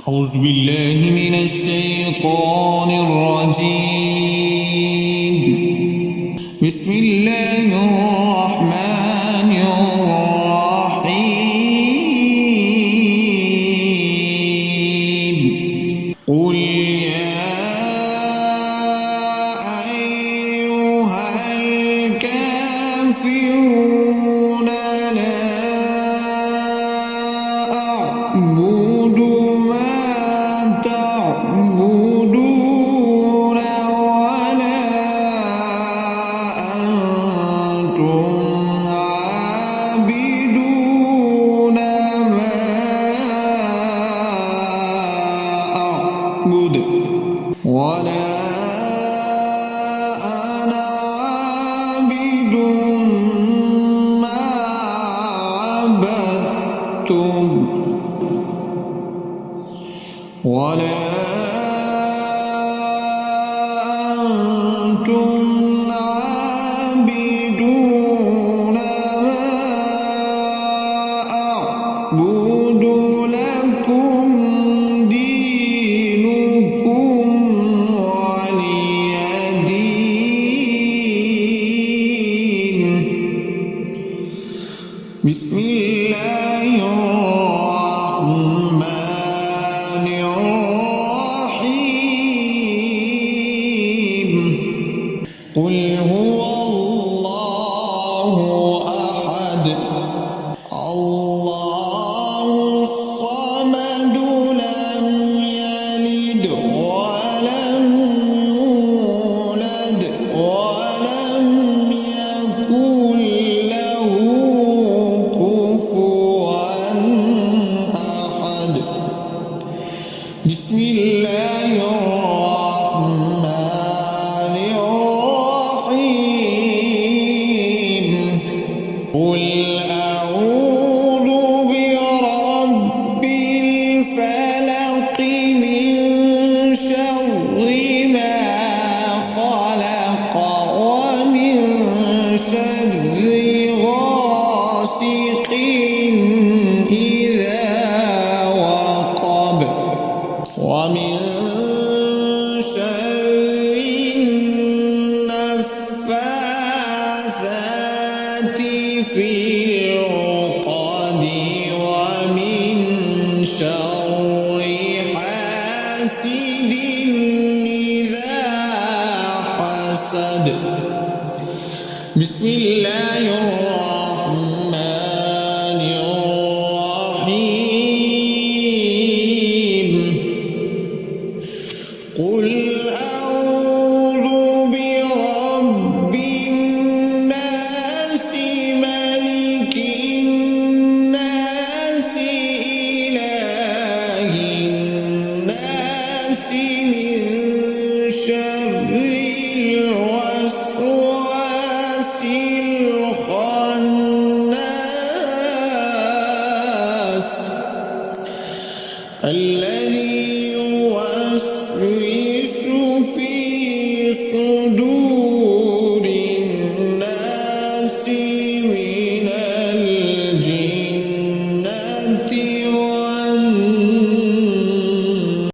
أعوذ بالله من الشيطان الرجيم. بسم الله الرحمن الرحيم. قل يا أيها الكافرون لا أعبد تعبدون ولا أنتم عابدون ما أعبد ولا أنا عابد ما عبدتم ولا أنتم عابدون ما أعبد لكم دينكم ولي دين. بسم الله الرحمن الرحيم. قل هو الله أحد الله الصمد لم يلد ولم يولد ولم يكن له كفوا أحد. بسم الله الرحمن الرحيم. قل أعوذ برب الفلق من شر ما خلق ومن شر غاسق إذا وقب ومن شر النفاثات في العقد ومن شر حاسد إذا حسد. بسم الله الرحمن الرحيم. قل